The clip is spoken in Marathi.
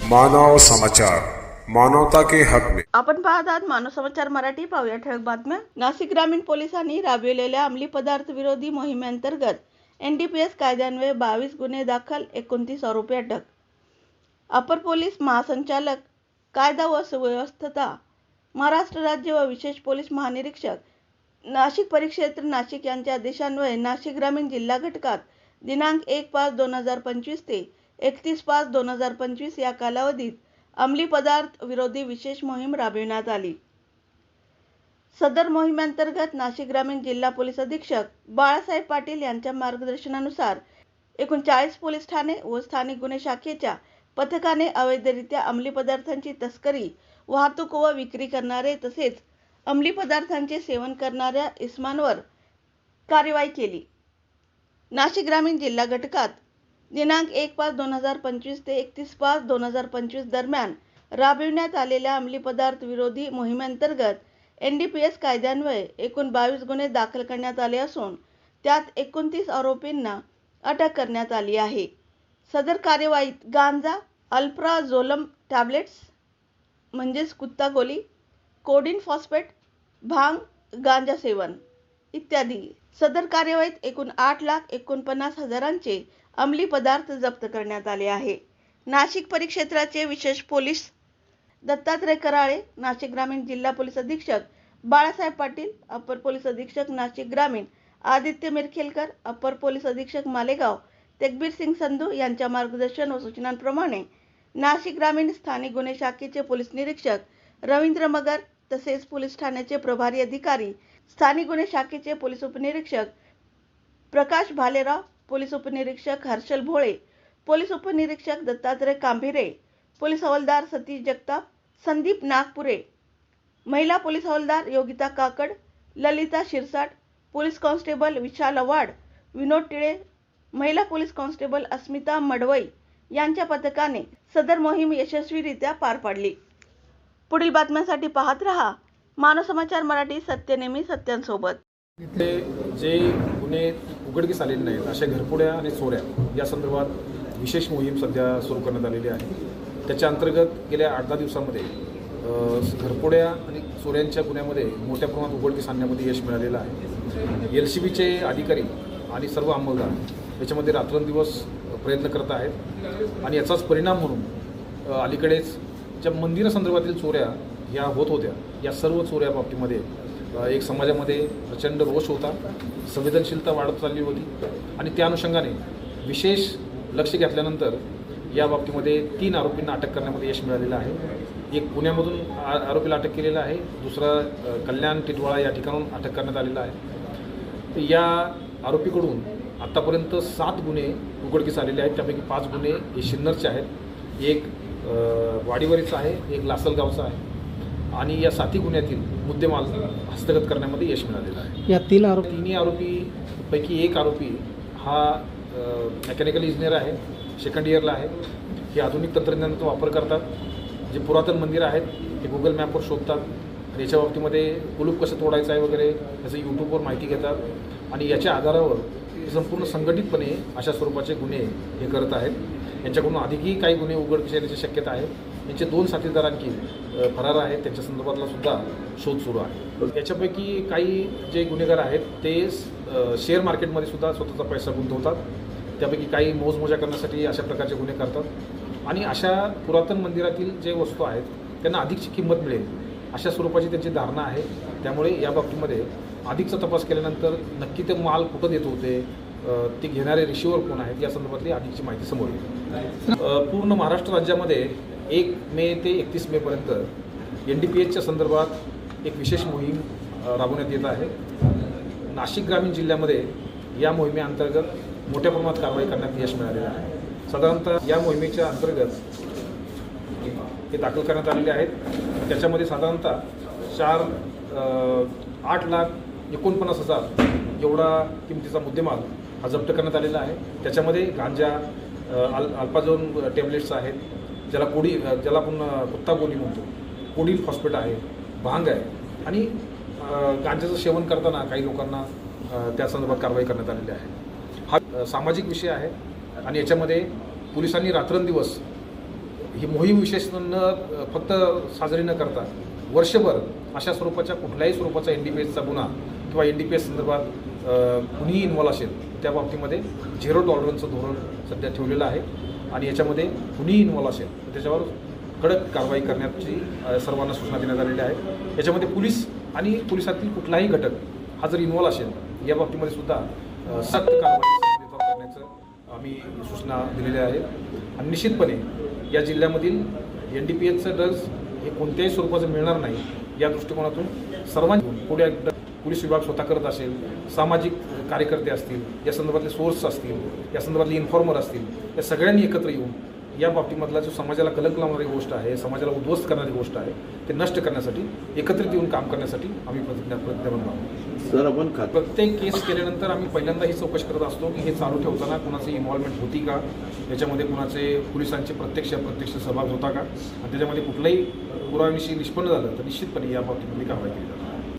मानव समाचार, मानवता के हक में। आपण पाहत आहात मानव समाचार मराठी. पाहूया ठळक बातम्या. नाशिक ग्रामीण पोलिसांनी राबविलेल्या अंमली पदार्थ विरोधी मोहिमेअंतर्गत NDPS कायद्यान्वये 22 गुन्हे दाखल, 29 आरोपी अटक. अपर पोलीस महासंचालक कायदा व सुव्यवस्था, महाराष्ट्र राज्य व विशेष पोलीस महानिरीक्षक नाशिक परिक्षेत्र नाशिक यांच्या आदेशान्वये नाशिक ग्रामीण जिल्हा घटकात दिनांक 1/5/2025 ते 31/5/2025 या कालावधीत अंमली पदार्थ विरोधी विशेष मोहीम राबविण्यात आली. सदर मोहिमेअंतर्गत नाशिक ग्रामीण जिल्हा पोलीस अधीक्षक बाळासाहेब पाटील यांच्या मार्गदर्शनानुसार एकूण 40 पोलीस ठाणे व स्थानिक गुन्हे शाखेच्या पथकाने अवैधरित्या अंमली पदार्थांची तस्करी, वाहतूक व विक्री करणारे तसेच अंमली पदार्थांचे सेवन करणाऱ्या इसमांवर कार्यवाही केली. नाशिक ग्रामीण जिल्हा घटकात दिनांक 1/5/2025 ते 31/5/2025 दरम्यान राबविण्यात आलेल्या अंमली पदार्थ विरोधी मोहिमेअंतर्गत NDPS कायद्यान्वये एकूण 22 गुन्हे दाखल करण्यात आले असून त्यात 29 आरोपींना अटक करण्यात आली आहे. सदर कार्यवाहीत गांजा, अल्प्राझोलम टॅब्लेट्स म्हणजेच कुत्ता गोली, कोडीन फॉस्फेट, भांग, गांजा सेवन इत्यादी. सदर कार्यवाहीत एकूण 8,49,000चे अंमली पदार्थ जप्त करण्यात आले आहे. नाशिक परिक्षेत्राचे विशेष पोलीस दत्तात्रय कराळे, नाशिक ग्रामीण जिल्हा पोलीस अधीक्षक बाळासाहेब पाटील, अपर पोलीस अधीक्षक नाशिक ग्रामीण आदित्य मिरखेलकर, अपर पोलीस अधीक्षक मालेगाव तेकबीर सिंग संधू यांच्या मार्गदर्शन व सूचनांप्रमाणे नाशिक ग्रामीण स्थानिक गुन्हे शाखेचे पोलीस निरीक्षक रवींद्र मगर तसेच पोलीस ठाण्याचे प्रभारी अधिकारी, स्थानिक गुन्हे शाखेचे पोलीस उपनिरीक्षक प्रकाश भालेराव, पोलीस उपनिरीक्षक हर्षल भोळे, पोलीस उपनिरीक्षक दत्तात्रय कांभिरे, पोलीस हवालदार सतीश जगताप, संदीप नागपुरे, महिला पोलीस हवालदार योगिता काकड, ललिता शिरसाट, पोलीस कॉन्स्टेबल विशाल अवाड, विनोद टिळे, महिला पोलीस कॉन्स्टेबल अस्मिता मडवई यांच्या पथकाने सदर मोहीम यशस्वीरित्या पार पाडली. पुढील बातम्यांसाठी पाहत रहा मानव समाचार मराठी. सत्य नेहमी सत्यांसोबत. इथे जे गुन्हे उघडकीस आलेले नाहीत अशा घरपुड्या आणि चोऱ्या या संदर्भात विशेष मोहीम सध्या सुरू करण्यात आलेली आहे. त्याच्या अंतर्गत गेल्या 8-10 दिवसामध्ये घरपुड्या आणि चोऱ्यांच्या गुन्ह्यामध्ये मोठ्या प्रमाणात उघडकीस आणण्यामध्ये यश मिळालेलं आहे. LCBचे अधिकारी आणि सर्व अंमलदार याच्यामध्ये रात्रंदिवस प्रयत्न करत आहेत आणि याचाच परिणाम म्हणून अलीकडेच ज्या मंदिरासंदर्भातील चोऱ्या ह्या होत होत्या, या सर्व चोऱ्या बाबतीमध्ये एक समाजामध्ये प्रचंड रोष होता, संवेदनशीलता वाढत चालली होती आणि त्या अनुषंगाने विशेष लक्ष घेतल्यानंतर या बाबतीमध्ये 3 आरोपींना अटक करण्यामध्ये यश मिळालेलं आहे. एक पुण्यामधून आरोपीला अटक केलेलं आहे, दुसरा कल्याण टिटवाळा या ठिकाणून अटक करण्यात आलेला आहे. तर या आरोपीकडून आत्तापर्यंत 7 गुन्हे उघडकीस आलेले आहेत. त्यापैकी 5 गुन्हे हे शिन्नरचे आहेत, एक वाडीवरीचा आहे, एक लासलगावचा आहे आणि या 7 गुन्ह्यातील मुद्देमाल हस्तगत करण्यामध्ये यश मिळालेलं आहे. या तिन्ही आरोपीपैकी एक आरोपी हा मेकॅनिकल इंजिनियर आहे, सेकंड इयरला आहे. हे आधुनिक तंत्रज्ञानाचा वापर करतात. जे पुरातन मंदिर आहेत ते गुगल मॅपवर शोधतात आणि याच्या बाबतीमध्ये कुलूप कसं तोडायचं आहे वगैरे याचं यूट्यूबवर माहिती घेतात आणि याच्या आधारावर संपूर्ण संघटितपणे अशा स्वरूपाचे गुन्हे हे करत आहेत. यांच्याकडून अधिकही काही गुन्हे उघडकीस येण्याची शक्यता आहे. यांचे 2 साथीदार आणखी फरार आहेत, त्यांच्या संदर्भातला सुद्धा शोध सुरू आहे. याच्यापैकी काही जे गुन्हेगार आहेत ते शेअर मार्केटमध्ये सुद्धा स्वतःचा पैसा गुंतवतात. त्यापैकी काही मोजमोजा करण्यासाठी अशा प्रकारचे गुन्हे करतात आणि अशा पुरातन मंदिरातील जे वस्तू आहेत त्यांना अधिकची किंमत मिळेल अशा स्वरूपाची त्यांची धारणा आहे. त्यामुळे या बाबतीमध्ये अधिकचा तपास केल्यानंतर नक्की ते माल कुठं देत होते, ते घेणारे रिसिव्हर कोण आहेत या संदर्भातली अधिकची माहिती समोर येईल. पूर्ण महाराष्ट्र राज्यामध्ये 1 मे ते 31 मेपर्यंत NDPSच्या संदर्भात एक विशेष मोहीम राबवण्यात येत आहे. नाशिक ग्रामीण जिल्ह्यामध्ये या मोहिमेअंतर्गत मोठ्या प्रमाणात कारवाई करण्यात यश मिळालेलं आहे. साधारणतः या मोहिमेच्या अंतर्गत हे दाखल करण्यात आलेले आहेत. त्याच्यामध्ये साधारणतः 8,49,000 एवढा किमतीचा मुद्देमाल हा जप्त करण्यात आलेला आहे. त्याच्यामध्ये गांजा, अल्पाझोन टॅब्लेट्स आहेत, ज्याला आपण कुत्ता गोली म्हणतो, कोडीन फॉस्फेट आहे, भांग आहे आणि गांजाचं सेवन करताना काही लोकांना त्या संदर्भात कारवाई करण्यात आलेली आहे. हा सामाजिक विषय आहे आणि याच्यामध्ये पोलिसांनी रात्रंदिवस ही मोहीम विशेष फक्त साजरी न करता वर्षभर अशा स्वरूपाच्या कुठल्याही स्वरूपाचा NDPSचा गुन्हा किंवा NDPS संदर्भात कुणीही इन्व्हॉल्व असेल त्या बाबतीमध्ये 0 टॉलरन्सचं धोरण सध्या ठेवलेलं आहे आणि याच्यामध्ये कुणीही इन्व्हॉल्व असेल तर त्याच्यावर कडक कारवाई करण्याची सर्वांना सूचना देण्यात आलेल्या आहेत. याच्यामध्ये पोलीस आणि पोलिसातील कुठलाही घटक हा जर इन्व्हॉल्व असेल या बाबतीमध्ये सुद्धा सक्त कारवाई करण्याचं आम्ही सूचना दिलेल्या आहेत. आणि निश्चितपणे या जिल्ह्यामधील NDPSचं ड्रग्ज हे कोणत्याही स्वरूपाचं मिळणार नाही या दृष्टिकोनातून सर्वांनी पुढे पोलीस विभाग स्वतः करत असेल, सामाजिक कार्यकर्ते असतील, या संदर्भातले सोर्स असतील, या संदर्भातले इन्फॉर्मर असतील, या सगळ्यांनी एकत्र येऊन या बाबतीमधला जो समाजाला कलंक लावणारी गोष्ट आहे, समाजाला उद्ध्वस्त करणारी गोष्ट आहे ते नष्ट करण्यासाठी एकत्रित येऊन काम करण्यासाठी आम्ही प्रतिज्ञाबद्ध आहोत. सर आपण प्रत्येक केस केल्यानंतर आम्ही पहिल्यांदा ही चौकशी करत असतो की हे चालू ठेवताना कुणाची इन्व्हॉल्वमेंट होती का, याच्यामध्ये कुणाचे पोलिसांचे प्रत्यक्ष अप्रत्यक्ष सहभाग होता का आणि त्याच्यामध्ये कुठलाही पुराव्याविषयी निष्पन्न झालं तर निश्चितपणे या बाबतीमध्ये कारवाई केली जाते.